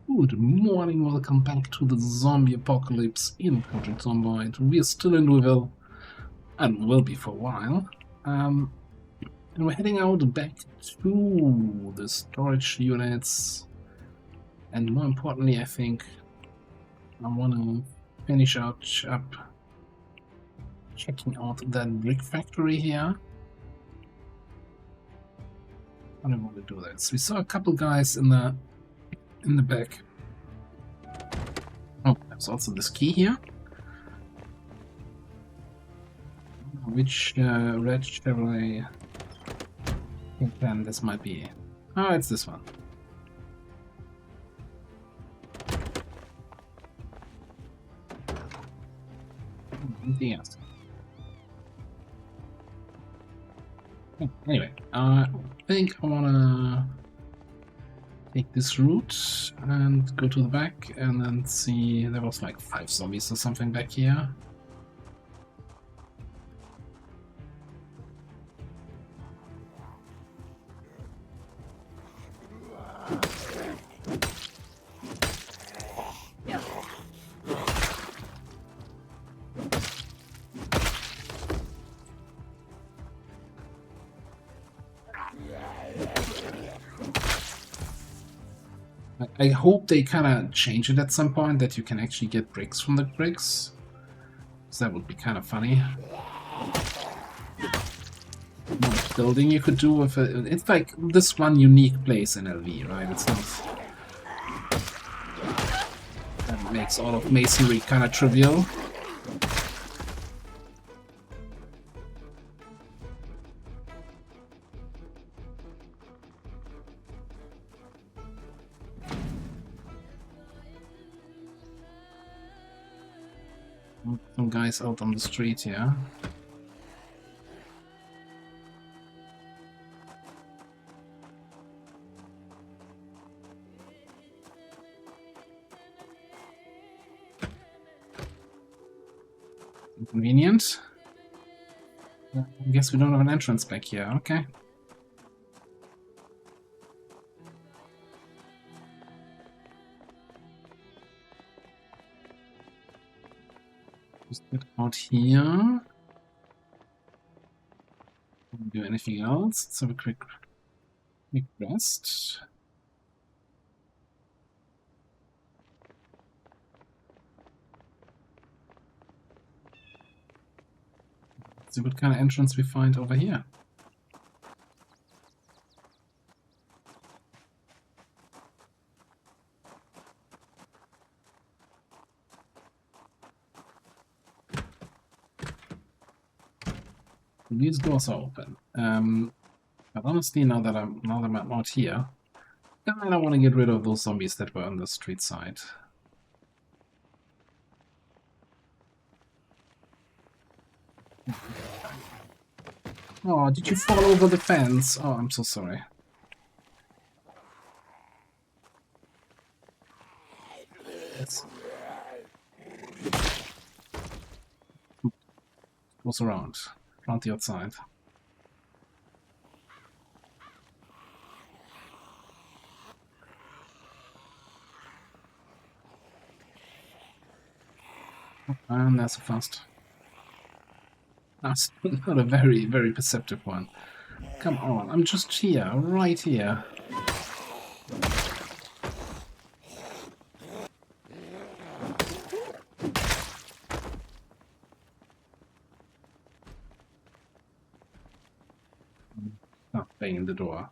Good morning, welcome back to the zombie apocalypse in Project Zomboid. We are still in Louisville, and will be for a while. And we're heading out back to the storage units. And more importantly, I think I want to finish up checking out that brick factory here. I don't want to do that. So we saw a couple guys in the back. Oh, there's also this key here. Which red Chevrolet? I think then this might be. Oh, it's this one. Anything else? Anyway, I think I wanna take this route and go to the back and then see. There was like 5 zombies or something back here. I hope they kind of change it at some point that you can actually get bricks from the bricks. So that would be kind of funny. More building you could do with it. It's like this one unique place in LV, right? It's not. That makes all of masonry kind of trivial. Some guys out on the street here. Inconvenient. I guess we don't have an entrance back here. Okay. Just get out here. Don't do anything else. Let's have a quick rest. See what kind of entrance we find over here. These doors are open. But honestly, now that I'm out here, I don't want to get rid of those zombies that were on the street side. Oh, did you fall over the fence? Oh, I'm so sorry. Yes. Goes around the outside. And that's a fast. That's not a very, very perceptive one. Come on, I'm just here, right here. Not banging the door.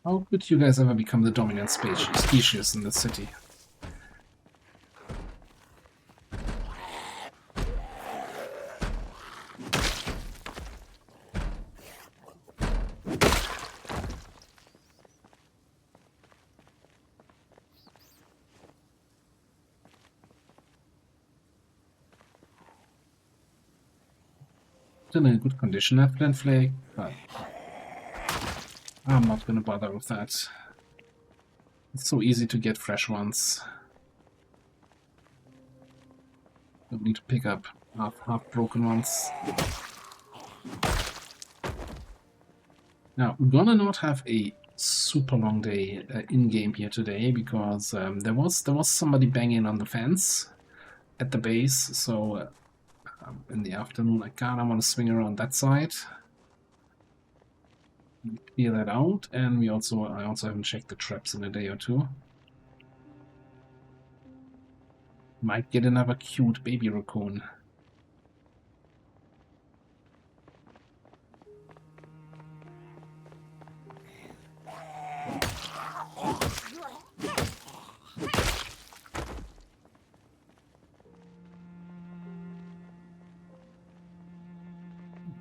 How could you guys ever become the dominant species in the city? Still in good condition, that flint flake, but I'm not gonna bother with that. It's so easy to get fresh ones. Don't need to pick up half broken ones. Now, we're gonna not have a super long day in-game here today because there was somebody banging on the fence at the base, so in the afternoon I kinda want to swing around that side, clear that out, and I also haven't checked the traps in a day or two. Might get another cute baby raccoon.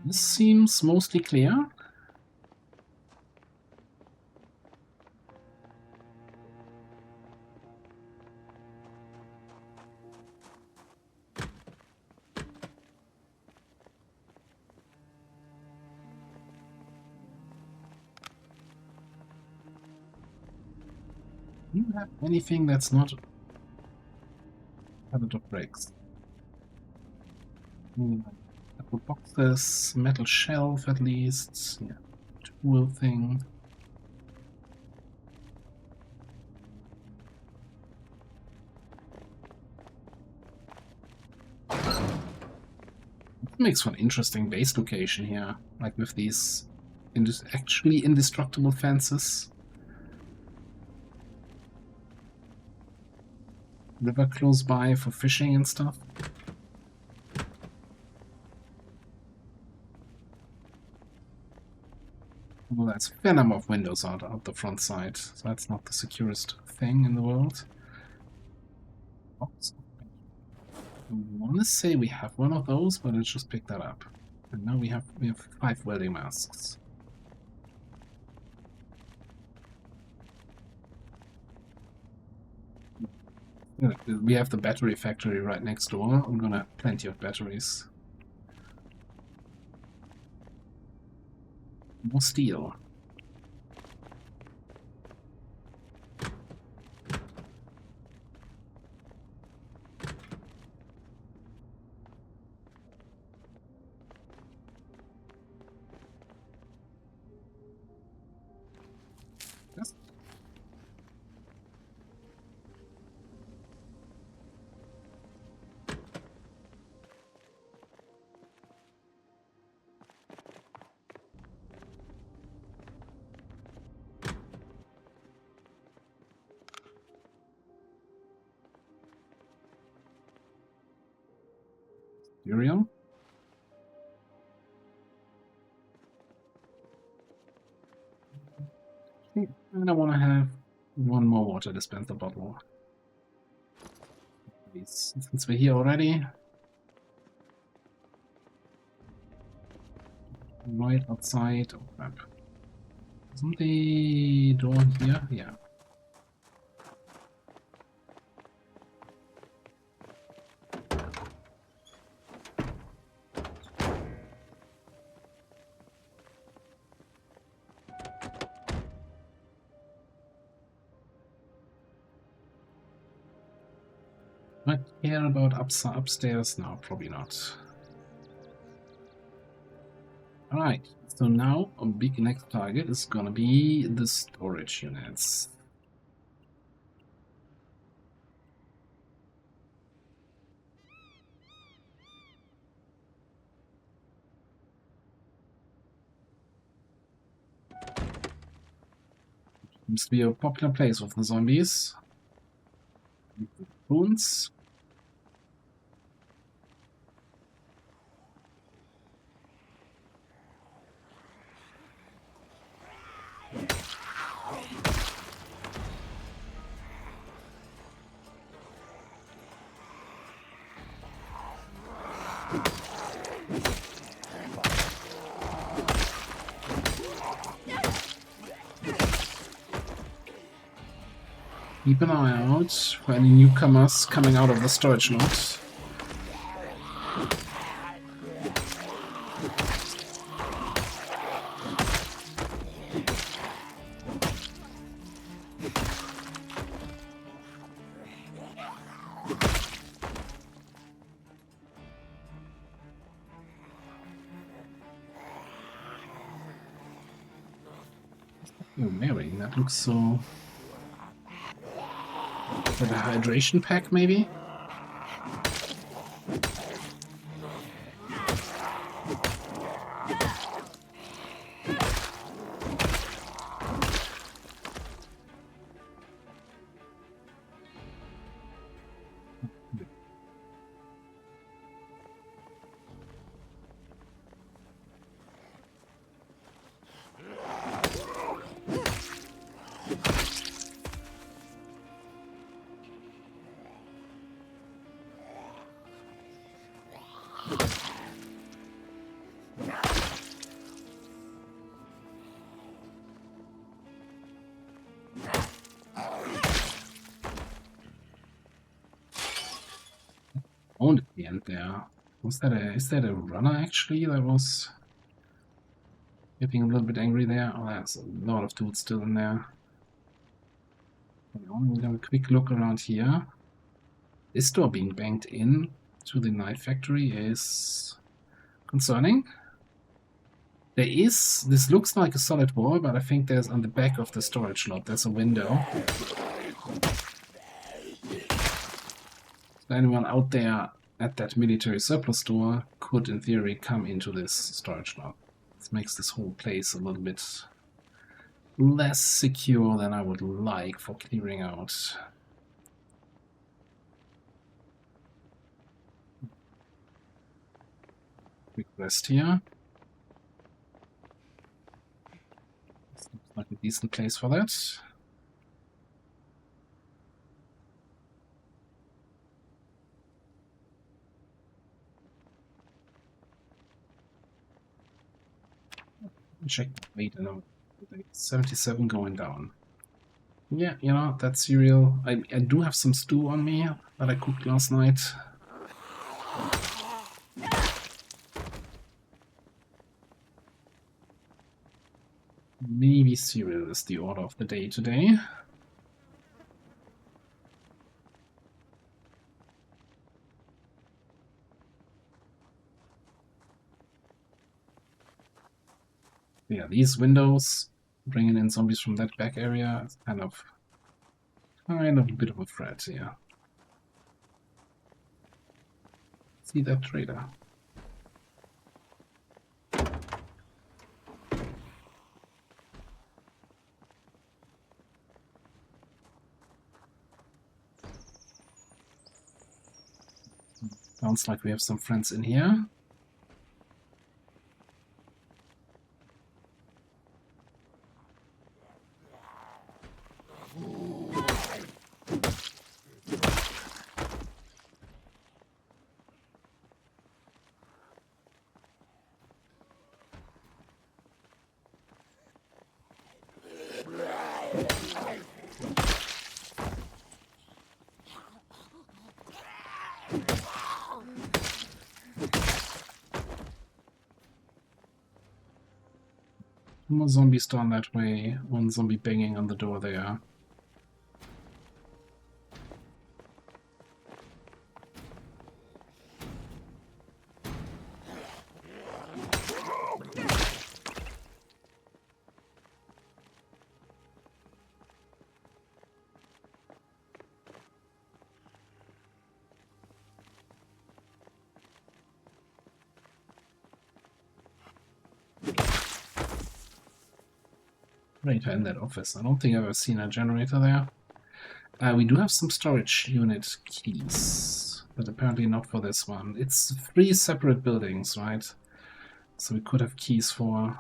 This seems mostly clear. Do you have anything that's not covered of bricks? Couple boxes, metal shelf at least, yeah, tool thing. It makes for an interesting base location here, like with these actually indestructible fences. River close by for fishing and stuff. Well, that's a fair number of windows out the front side, so that's not the securest thing in the world. Box. I want to say we have one of those, but let's just pick that up. And now we have 5 welding masks. We have the battery factory right next door. I'm gonna have plenty of batteries. More steel. Yes. Urium. And I want to have one more water dispenser bottle. Since we're here already. Right outside. Oh crap. Isn't the door here? Yeah. Do I care about upstairs? No, probably not. Alright, so now a big next target is gonna be the storage units. Seems to be a popular place with the zombies. Boons. Keep an eye out for any newcomers coming out of the storage node. you're wearing? That looks so... Is that a hydration pack, maybe? Owned at the end there. Was that a... Is that a runner, actually? That was... Getting a little bit angry there. Oh, there's a lot of dudes still in there. We'll have a quick look around here. This door being banked in to the night factory is concerning. There is, this looks like a solid wall, but I think there's on the back of the storage lot, there's a window. So anyone out there at that military surplus store could, in theory, come into this storage lot. This makes this whole place a little bit less secure than I would like for clearing out. Quick rest here. This looks like a decent place for that. Check the weight, I know 77 going down. Yeah, you know, that cereal. I do have some stew on me that I cooked last night. Maybe cereal is the order of the day today. Yeah, these windows bringing in zombies from that back area is kind of a bit of a threat here. See that trader. Sounds like we have some friends in here. More zombies down that way. One zombie banging on the door there. Generator in that office. I don't think I've ever seen a generator there. We do have some storage unit keys, but apparently not for this one. It's 3 separate buildings, right? So we could have keys for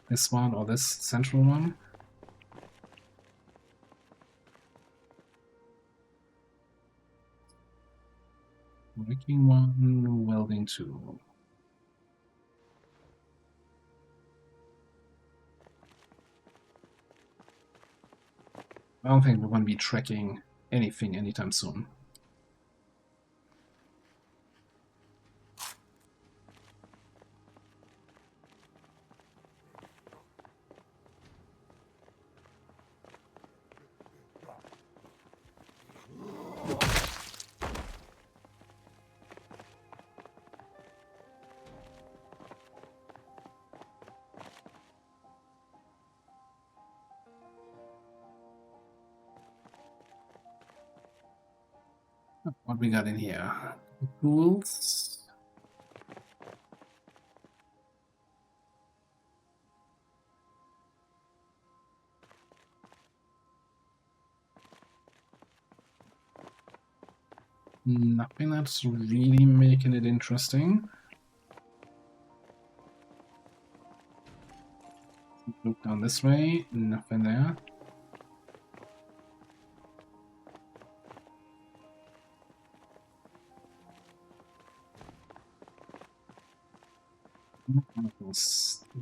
this one or this central one. Working 1, welding 2. I don't think we're going to be tracking anything anytime soon. What we got in here? Tools. Nothing that's really making it interesting. Look down this way, nothing there.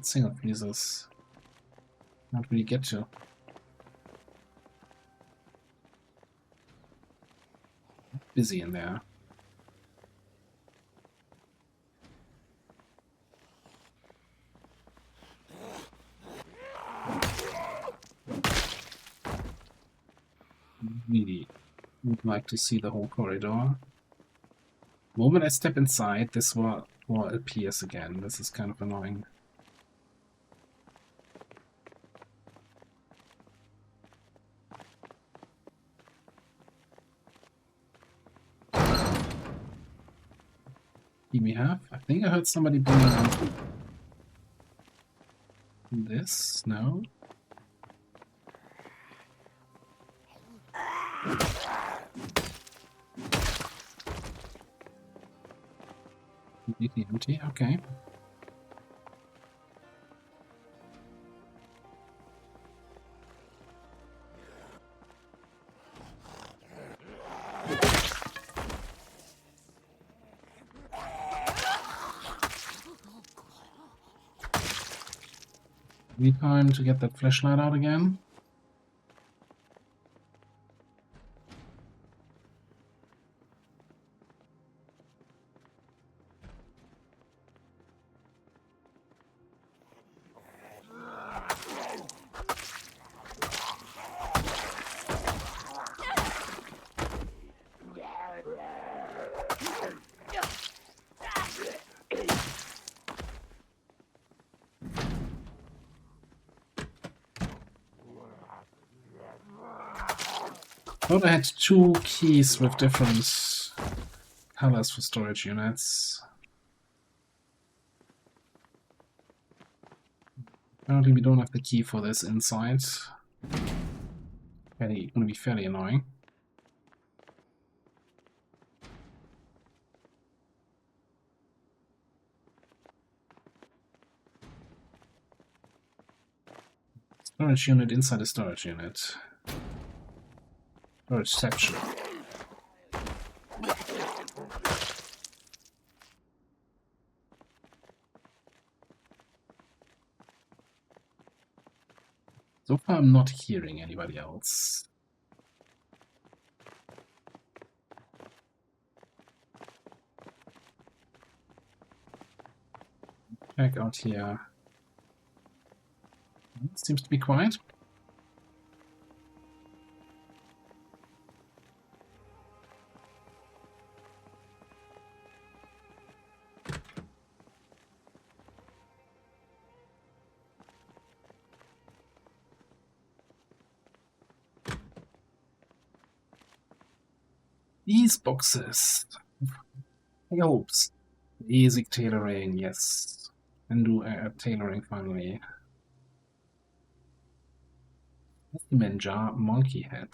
Single freezers. Not really get to. Busy in there. Really would like to see the whole corridor. The moment I step inside, this wall appears again. This is kind of annoying. Here we have. I think I heard somebody bringing out this. No. Completely empty. Okay. Need time to get that flashlight out again. Thought I had two keys with different colors for storage units. Apparently we don't have the key for this inside. Gonna be fairly annoying. Storage unit inside a storage unit. Storage section. So far I'm not hearing anybody else. Check out here. It seems to be quiet. These boxes. Helps. Easy tailoring, yes. And do tailoring finally. Specimen jar, monkey head.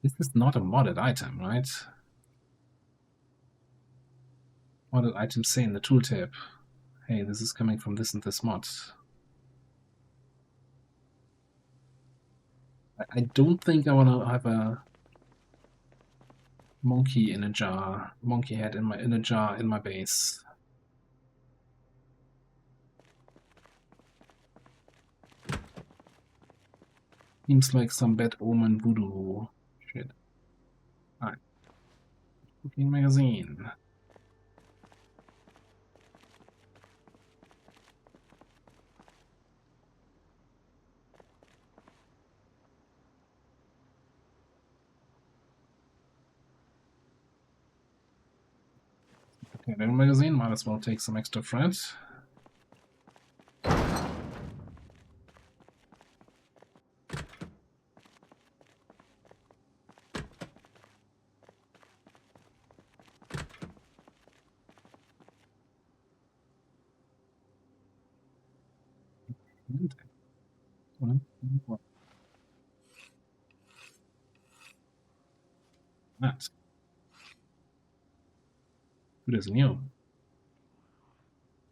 This is not a modded item, right? Modded items say in the tooltip, hey, this is coming from this and this mod. I don't think I want to have a monkey in a jar, monkey head in a jar in my base. Seems like some bad omen voodoo shit. Alright. Cooking magazine. Okay, little magazine, might as well take some extra thread. That. Good as new.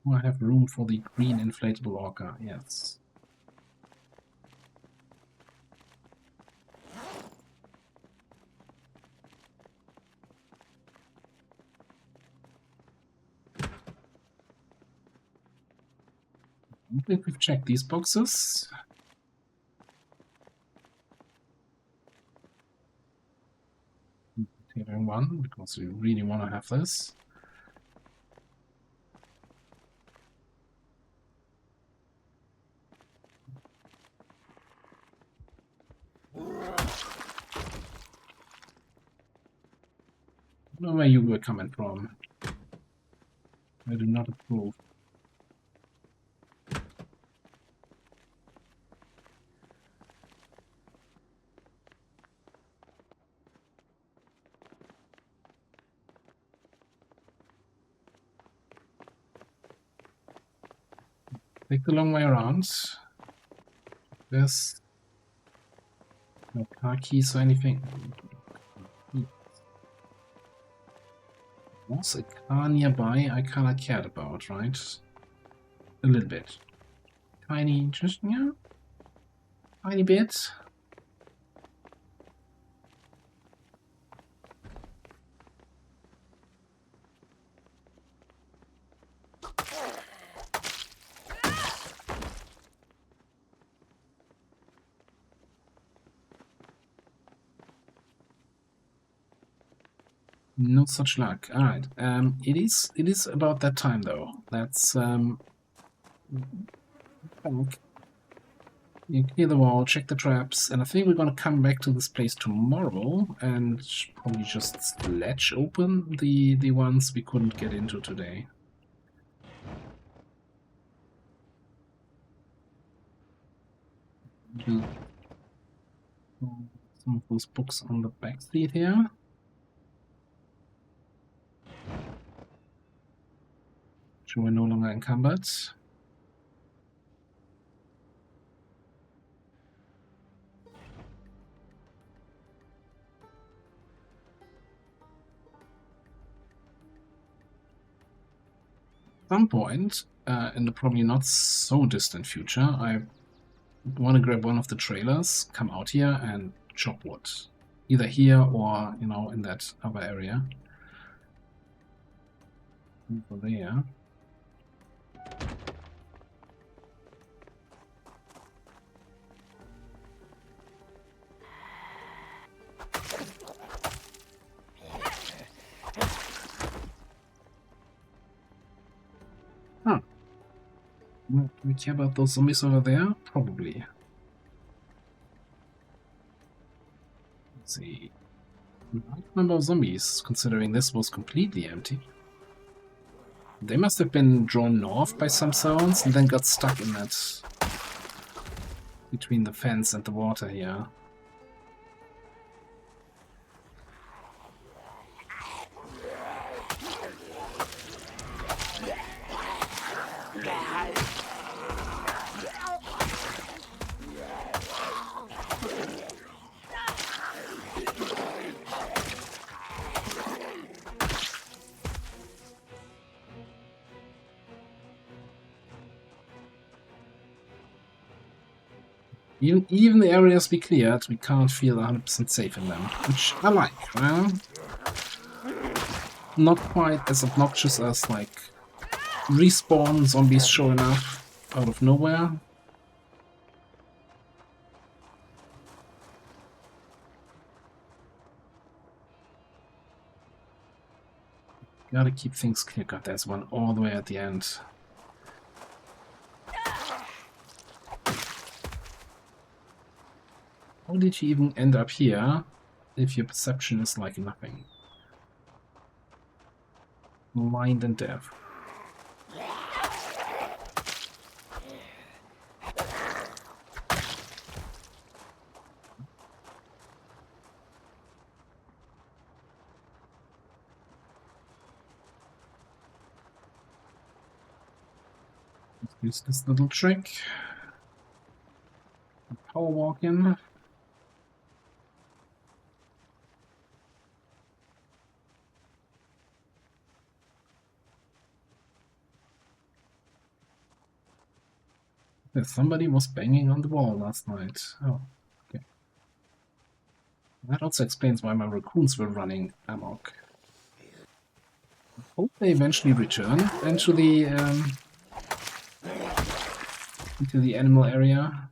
Do I have room for the green inflatable orca? Yes. I think we've checked these boxes. Taking one because we really want to have this. I don't know where you were coming from. I do not approve. Take the long way around. There's no car keys or anything. Was a car nearby I kinda cared about, right? A little bit. Tiny, just, yeah. Tiny bit. No such luck. Alright. It is about that time though. That's you clear the wall, check the traps, and I think we're gonna come back to this place tomorrow and probably just sledge open the ones we couldn't get into today. Some of those books on the back seat here. Sure, we're no longer encumbered. At some point, in the probably not so distant future, I want to grab one of the trailers, come out here, and chop wood. Either here or, you know, in that other area. Over there. Huh. Do we care about those zombies over there? Probably. Let's see. Large number of zombies, considering this was completely empty. They must have been drawn north by some sounds and then got stuck in that between the fence and the water here. Even the areas we cleared, we can't feel 100% safe in them, which I like, right? Not quite as obnoxious as, like, respawn zombies showing up out of nowhere. Gotta keep things clear. God, there's one all the way at the end. How did you even end up here if your perception is like nothing? Blind and deaf. Let's use this little trick. Power walk in. Yeah, somebody was banging on the wall last night. Oh, okay. That also explains why my raccoons were running amok. I hope they eventually return into the animal area.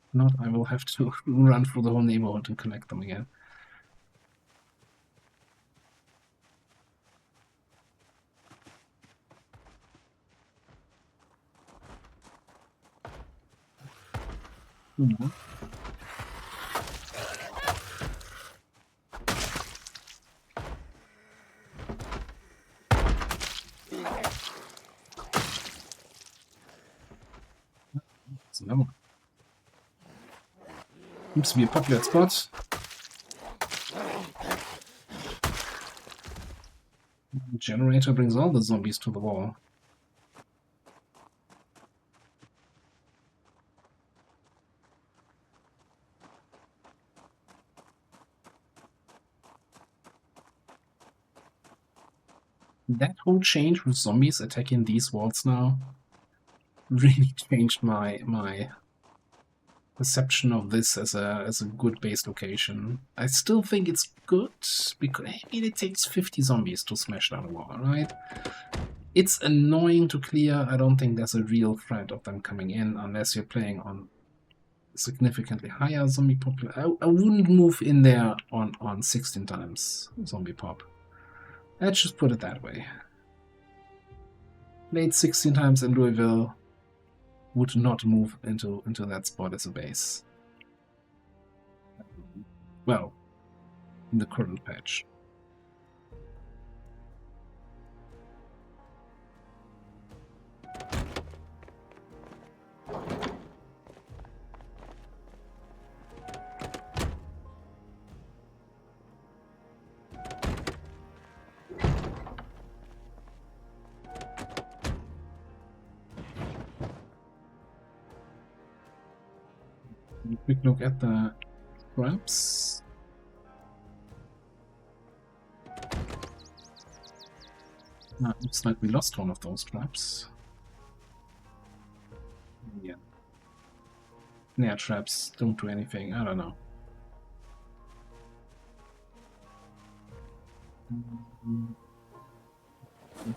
If not, I will have to run through the whole neighborhood and collect them again. Mhm. That's another one. Seems to be a popular spot. The generator brings all the zombies to the wall. That whole change with zombies attacking these walls now really changed my perception of this as a good base location. I still think it's good because I mean it takes 50 zombies to smash down a wall, right? It's annoying to clear. I don't think there's a real threat of them coming in unless you're playing on significantly higher zombie population. I wouldn't move in there on 16 times zombie pop. Let's just put it that way. Played 16 times in Louisville, would not move into that spot as a base. Well, in the current patch. Quick look at the traps. Looks like we lost one of those traps. Yeah. Snare traps don't do anything. I don't know.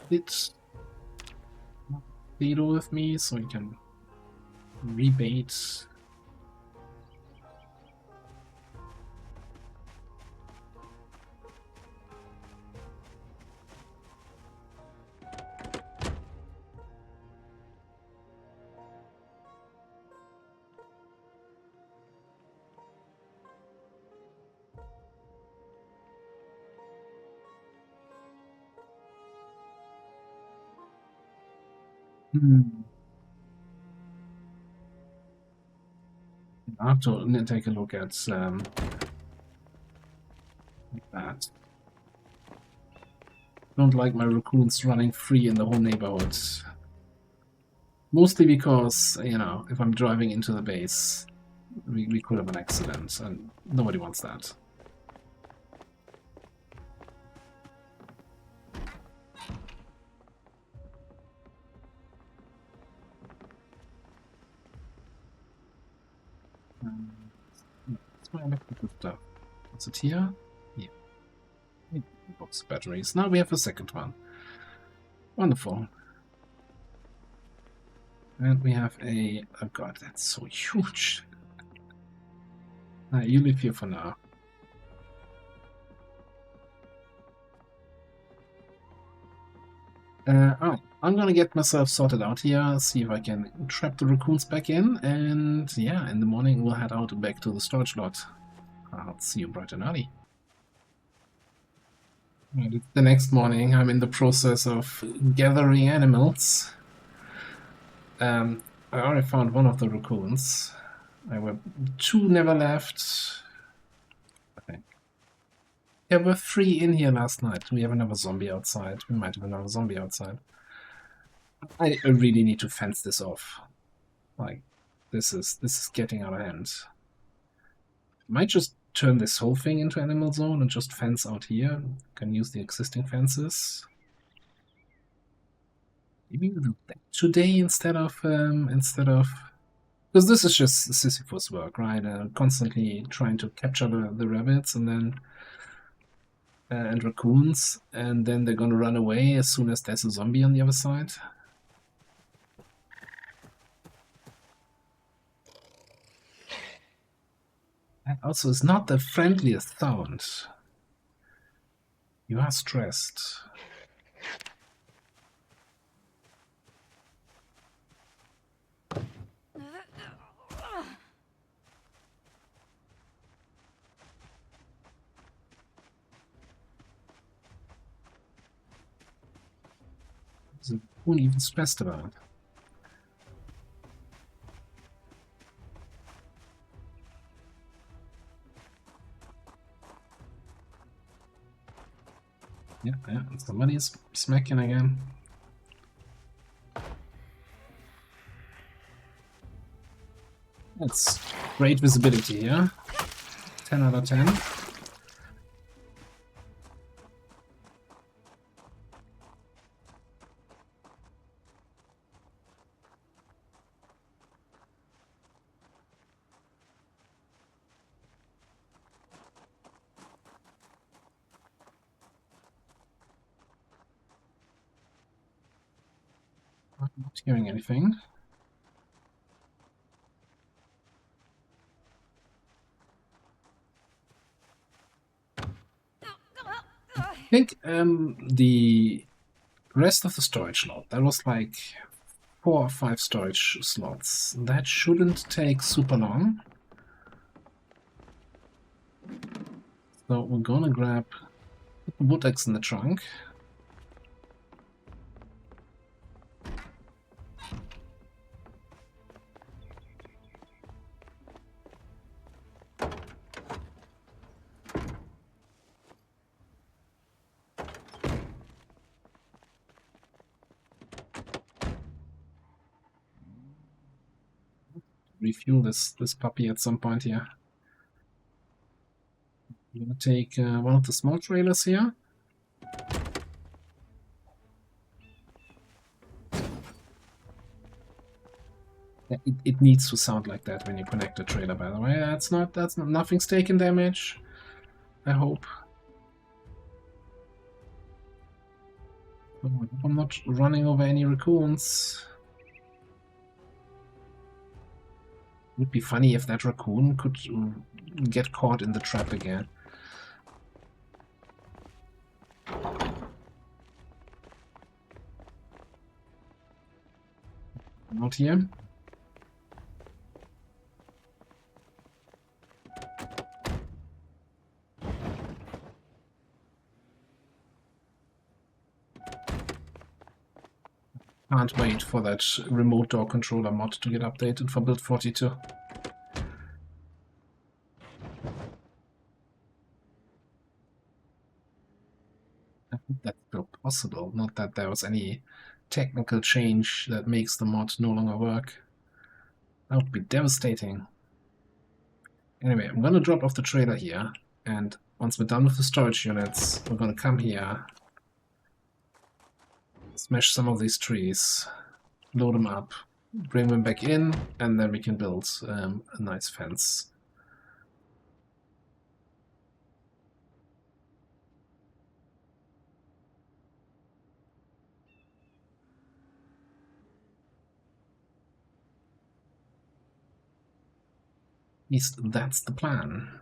Bit Beetle with me so you can rebait. I have to take a look at that. Don't like my raccoons running free in the whole neighborhood. Mostly because, you know, if I'm driving into the base, we could have an accident, and nobody wants that. That's my electrical stuff. What's it here? Yeah. Box batteries. Now we have a second one. Wonderful. And we have a... Oh god, that's so huge. You live here for now. Alright, I'm gonna get myself sorted out here, see if I can trap the raccoons back in, and yeah, in the morning we'll head out back to the storage lot. I'll see you bright and early. Right, it's the next morning. I'm in the process of gathering animals. I already found one of the raccoons. There were two never left. I think. There were three in here last night. We have another zombie outside. We might have another zombie outside. I really need to fence this off. Like, this is getting out of hand. Might just turn this whole thing into animal zone and just fence out here. Can use the existing fences. Maybe we'll do that today instead of Because this is just Sisyphus work, right? Constantly trying to capture the rabbits and then and raccoons, and then they're gonna run away as soon as there's a zombie on the other side. That also is not the friendliest sound. You are stressed. Isn't even stressed about it. Yeah, somebody is smacking again. That's great visibility here. 10 out of 10. I'm not hearing anything. I think the rest of the storage slot, that was like 4 or 5 storage slots. That shouldn't take super long. So we're gonna grab the wood axe in the trunk. Refuel this puppy at some point here. I'm gonna take one of the small trailers here. Yeah, it needs to sound like that when you connect the trailer, by the way. That's not nothing's taken damage, I hope. Oh, I hope I'm not running over any raccoons. Would be funny if that raccoon could get caught in the trap again. Not here. Can't wait for that remote door controller mod to get updated for build 42. I think that's still possible, not that there was any technical change that makes the mod no longer work. That would be devastating. Anyway, I'm gonna drop off the trailer here, and once we're done with the storage units, we're gonna come here, smash some of these trees, load them up, bring them back in, and then we can build a nice fence. At least that's the plan.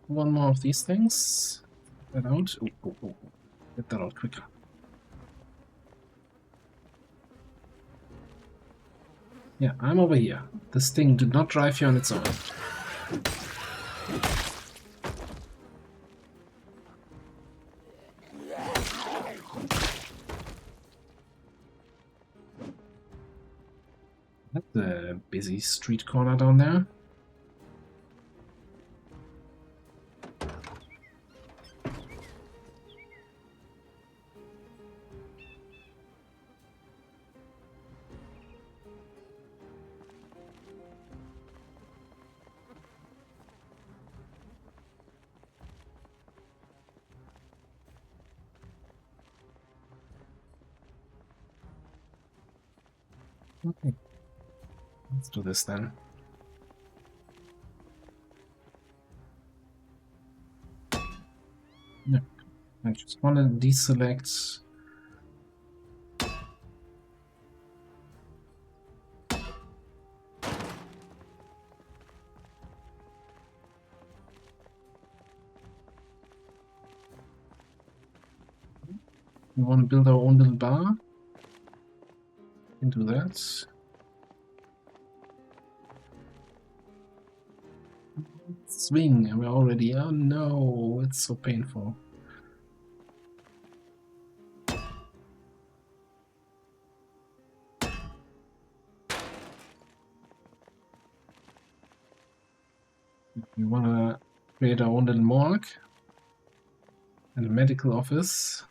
One more of these things. Get that out. Oh. Get that out quicker. Yeah, I'm over here. This thing did not drive here on its own. That's a busy street corner down there. Okay, let's do this then. No, I just want to deselect. We want to build our own little bar. We can do that. Swing, and we're already. Oh no, it's so painful. We want to create our own little morgue and a medical office.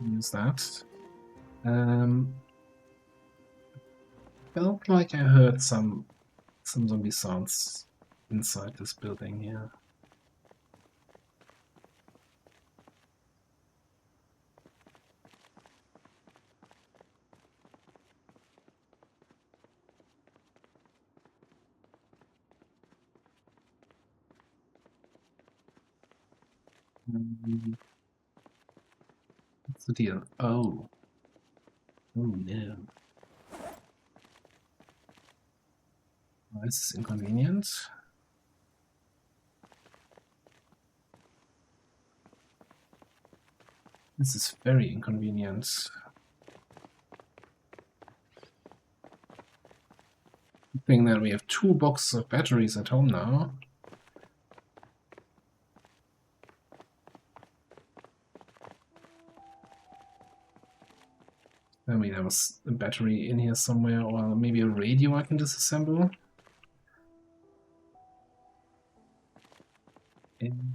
Use that. Felt like I heard some zombie sounds inside this building here. What's the deal? Oh. Oh no. Oh, this is inconvenient. This is very inconvenient. Good thing that we have 2 boxes of batteries at home now. I mean, there was a battery in here somewhere, or maybe a radio I can disassemble. And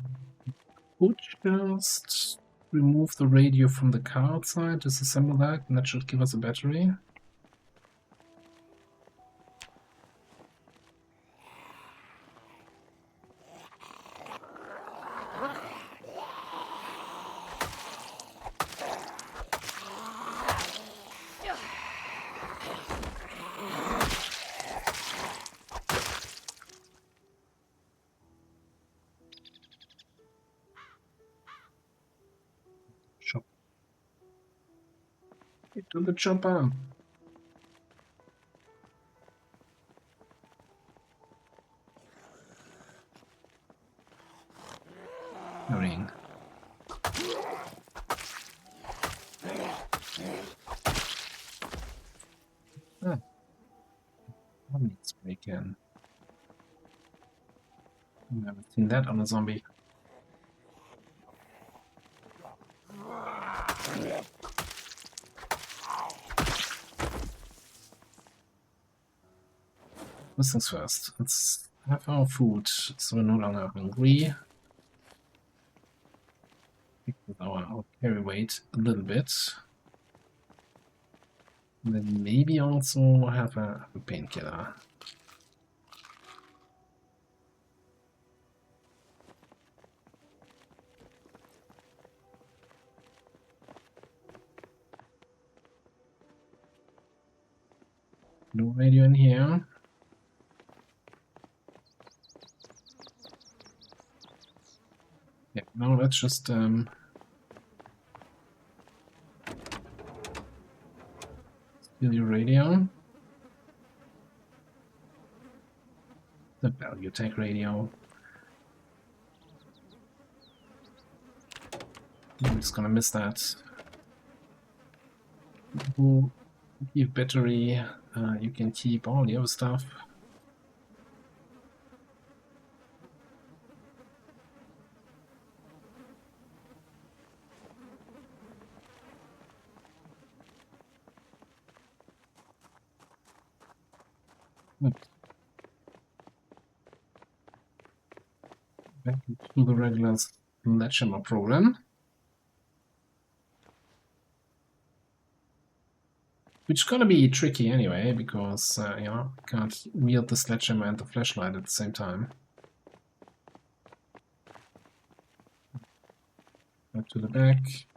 could just remove the radio from the car outside, disassemble that, and that should give us a battery. Chop. Get to the chopper. Ring. Ah. Let's break in. I've never seen that on a zombie. First things first, let's have our food so we're no longer hungry. With our carry weight a little bit. And then maybe also have a painkiller. No radio in here. Yeah, no, let's just steal your radio. The value tech radio. I'm just gonna miss that. Keep battery. You can keep all the other stuff. Back to the regular sledgehammer program. Which is gonna be tricky anyway, because you know, can't wield the sledgehammer and the flashlight at the same time. Back to the back.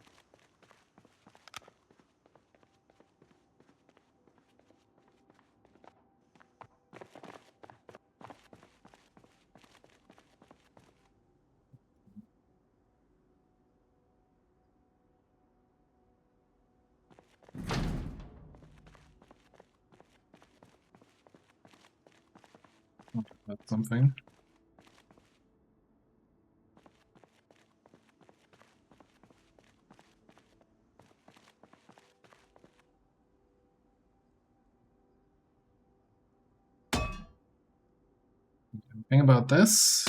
That's something. Think about this.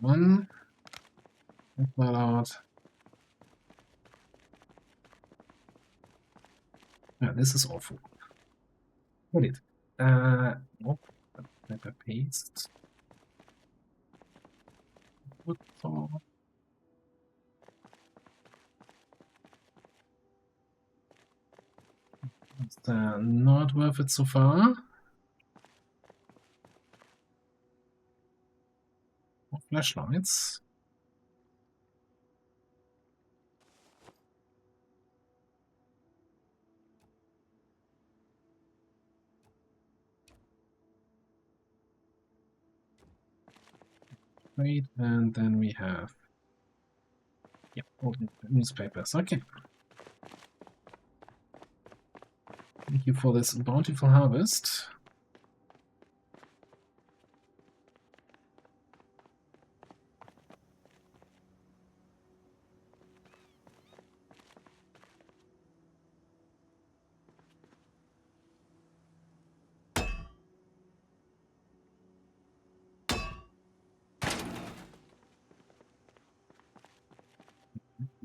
One. Check that out. Yeah, this is awful. What is it? Nope. Paper paste. What the? Is not worth it so far? More flashlights. Great, and then we have all the newspapers. Okay. Thank you for this bountiful harvest.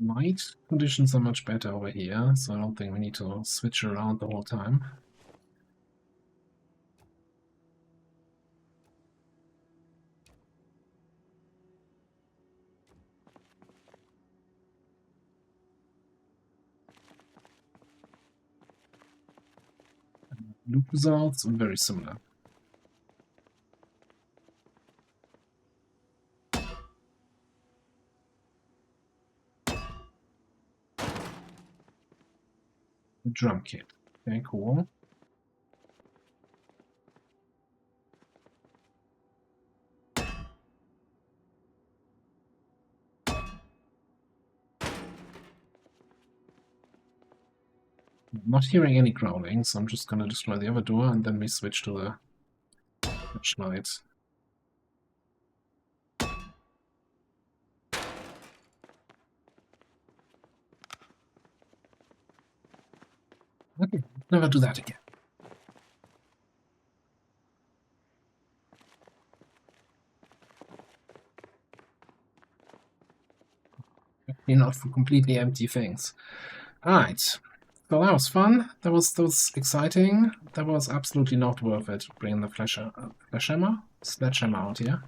Light conditions are much better over here, so I don't think we need to switch around the whole time. Loop results are very similar. Drum kit. Okay, cool. I'm not hearing any growling, so I'm just gonna destroy the other door and then we switch to the flashlight. Okay, never do that again. Not for completely empty things. Alright. So that was fun. That was exciting. That was absolutely not worth it. Bringing the sledgehammer out here.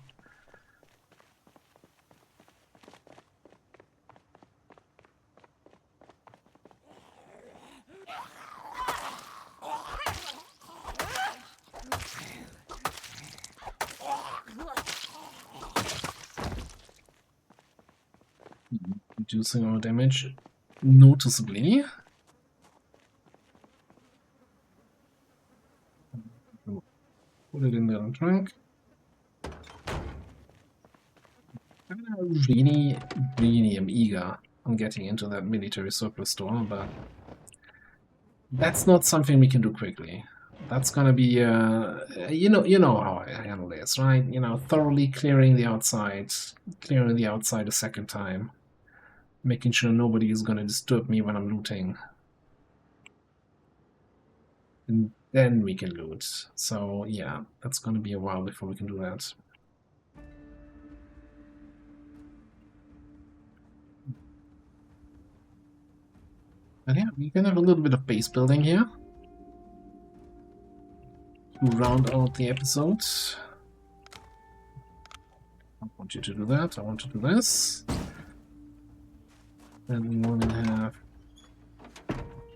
Reducing our damage noticeably. Put it in the trunk. I really am eager on getting into that military surplus store, but that's not something we can do quickly. That's gonna be, you know how I handle this, right? You know, thoroughly clearing the outside a second time, making sure nobody is gonna disturb me when I'm looting, and then we can loot. So yeah, that's gonna be a while before we can do that. But yeah, we can have a little bit of base building here to round out the episode. I want you to do that. I want to do this. Then we want to have.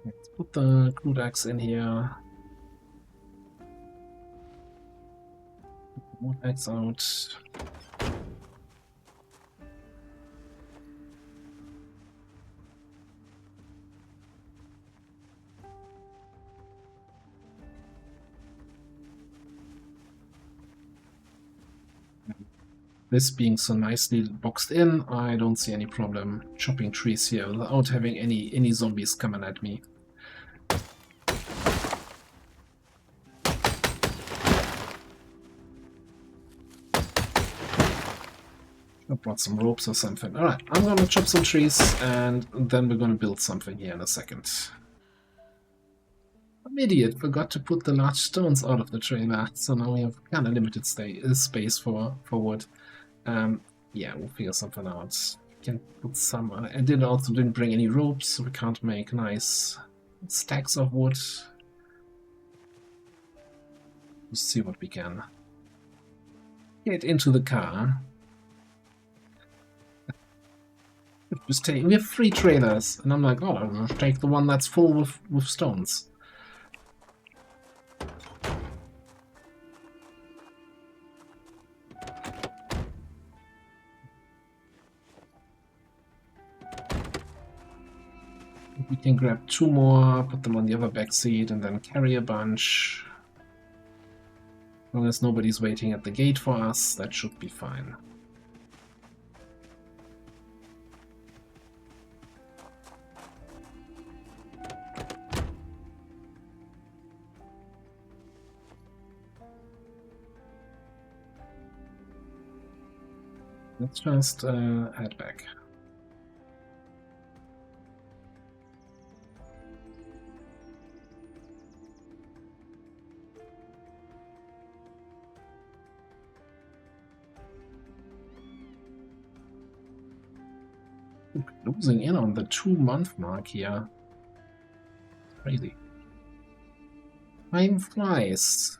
Let's put the crude axe in here. Put the wood axe out. This being so nicely boxed in, I don't see any problem chopping trees here without having any zombies coming at me. I brought some ropes or something. Alright, I'm gonna chop some trees and then we're gonna build something here in a second. I'm an idiot, forgot to put the large stones out of the trailer, so now we have kind of limited space for wood. Yeah, we'll figure something out. Can put some. I didn't bring any ropes, so we can't make nice stacks of wood. Let's see what we can get into the car. Just take. We have 3 trailers, and I'm like, oh, I'll take the one that's full with stones. We can grab 2 more, put them on the other back seat, and then carry a bunch. As long as nobody's waiting at the gate for us, that should be fine. Let's just head back. Losing in on the 2-month mark here. Crazy. Time flies.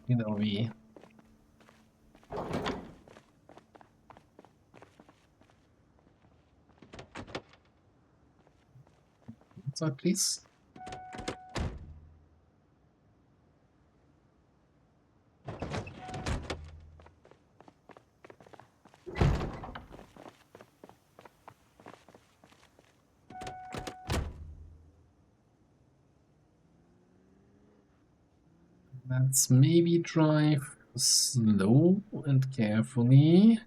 You know, what's that, please? Let's maybe drive slow and carefully.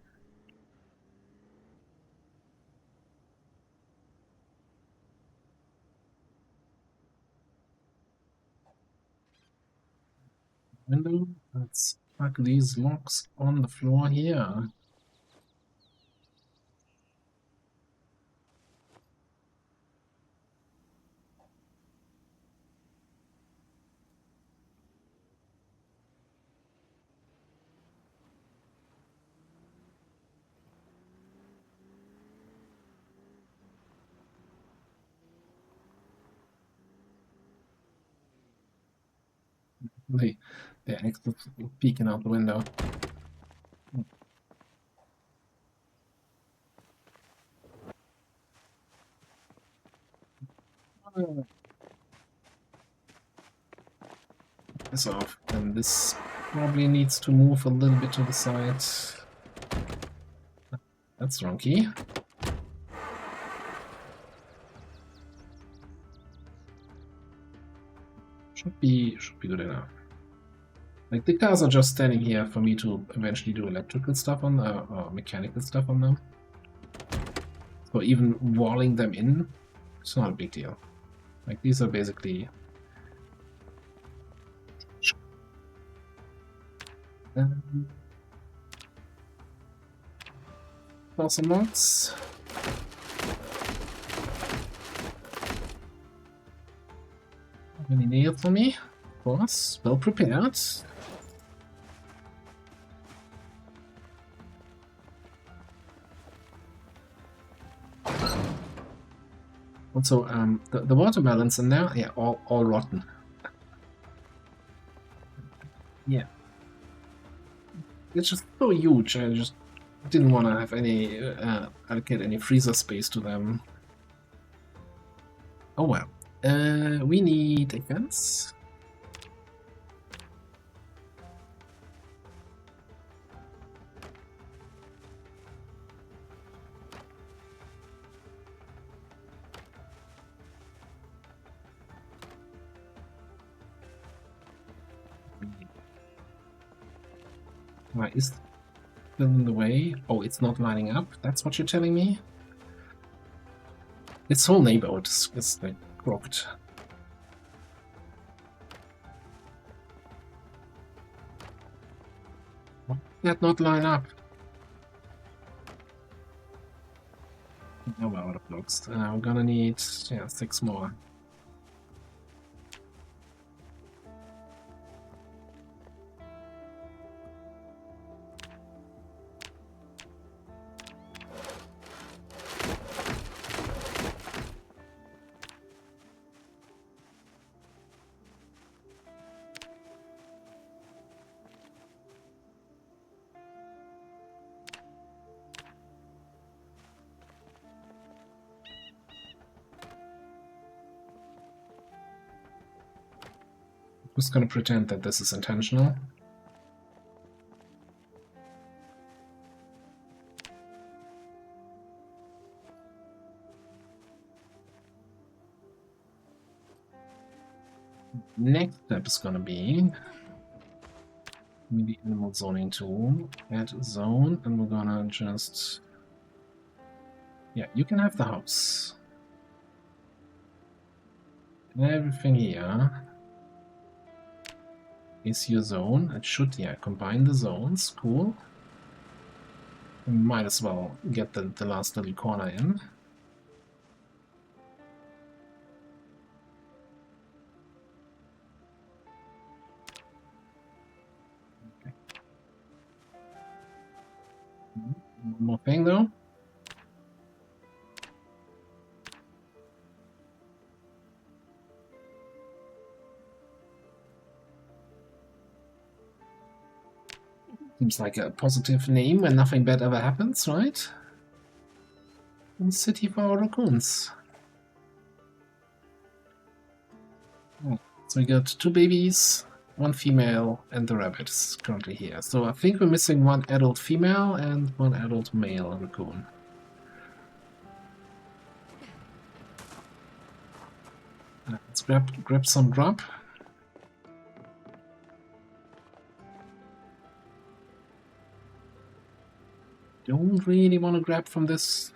Window. Let's plug these logs on the floor here. They're actually peeking out the window. This off, and this probably needs to move a little bit to the side. That's wrong key. Should be good enough. Like, the cars are just standing here for me to eventually do electrical stuff on or mechanical stuff on them. So even walling them in, it's not a big deal. Like, these are basically some mods. Any nail for me? Of course, well prepared. Also, the watermelons in there, yeah, all rotten. Yeah. It's just so huge, I just didn't want to have any, allocate any freezer space to them. Oh well. We need a fence. Why is still in the way? Oh, it's not lining up? That's what you're telling me? This whole neighborhood is like crooked. Why did that not line up? sandbox. We're gonna need, yeah, 6 more. Just gonna pretend that this is intentional. Next step is gonna be maybe animal zoning tool, add zone, and we're gonna just, yeah, you can have the house. Everything here is your zone. It should, yeah, combine the zones. Cool. We might as well get the last little corner in. Okay. One more thing though. Seems like a positive name when nothing bad ever happens, right? And city for our raccoons. Oh, so we got 2 babies, 1 female, and the rabbit is currently here. So I think we're missing 1 adult female and 1 adult male raccoon. Let's grab some grub. Don't really want to grab from this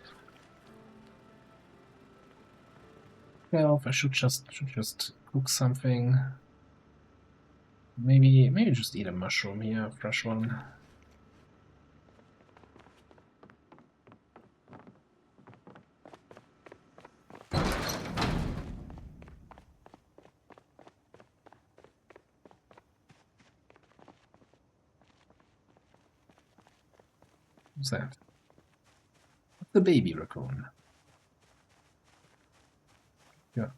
shelf. I should just cook something. Maybe just eat a mushroom here, a fresh one. What's that? The baby raccoon. Yeah.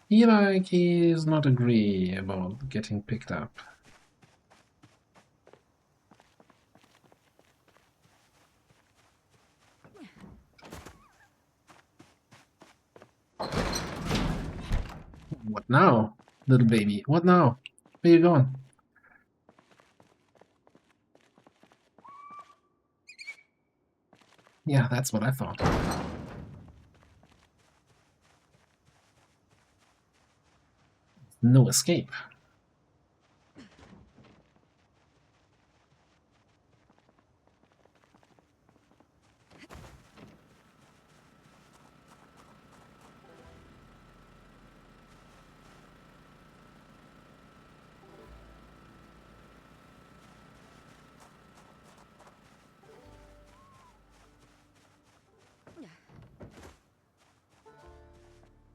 He like he's not agree about getting picked up. What now, little baby? What now? Where you going? Yeah, that's what I thought. No escape.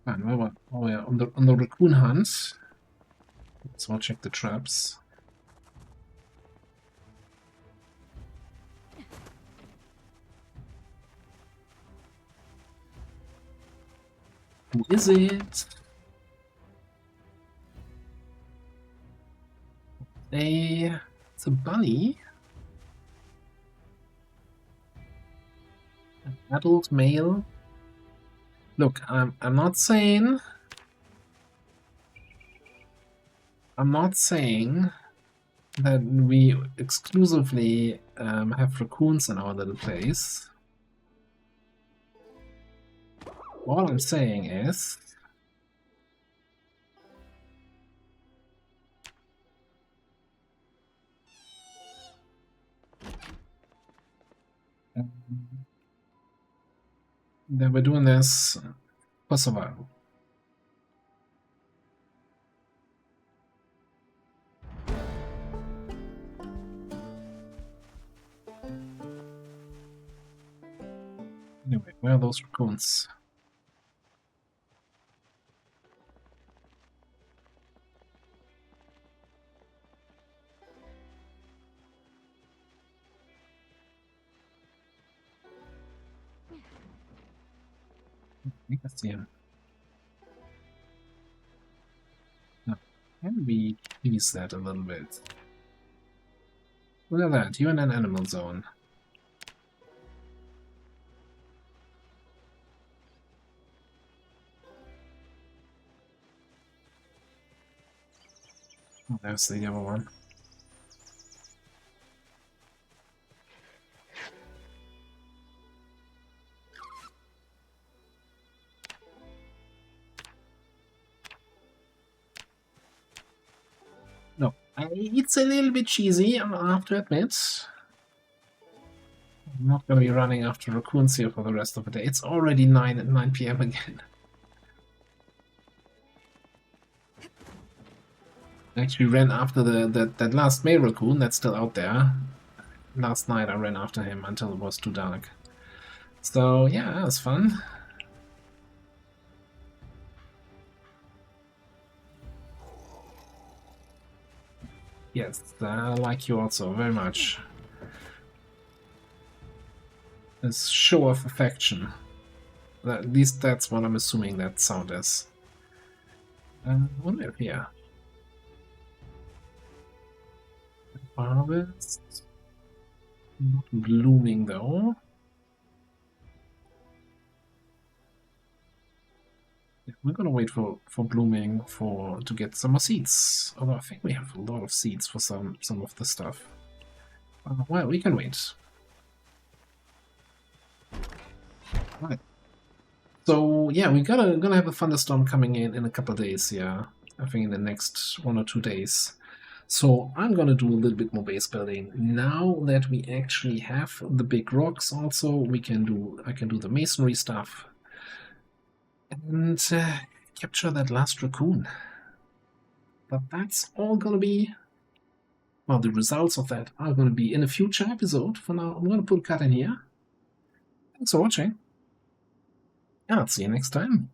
Fine, well, we're on the raccoon hunt. So I'll check the traps. Who is it? It's a bunny. An adult male. Look, I'm not saying that we exclusively have raccoons in our little place. All I'm saying is that we're doing this for survival. Anyway, where are those raccoons? I think I see him. No. Can we tease that a little bit? Look at that, you're in an animal zone. Oh, there's the other one. No, it's a little bit cheesy, I have to admit. I'm not going to be running after raccoons here for the rest of the day. It's already 9 p.m. again. I actually ran after that last male raccoon that's still out there. Last night I ran after him until it was too dark. So yeah, that was fun. Yes, I like you also very much. This show of affection. At least that's what I'm assuming that sound is. What do we have here? Harvest. Not blooming though. Yeah, we're gonna wait for blooming to get some more seeds. Although I think we have a lot of seeds for some of the stuff. Well, we can wait. Right. So yeah, we're gonna have a thunderstorm coming in a couple of days. Yeah, I think in the next 1 or 2 days. So I'm gonna do a little bit more base building now that we actually have the big rocks. Also, I can do the masonry stuff and capture that last raccoon. But that's all gonna be. Well, the results of that are gonna be in a future episode. For now, I'm gonna put a cut in here. Thanks for watching. And I'll see you next time.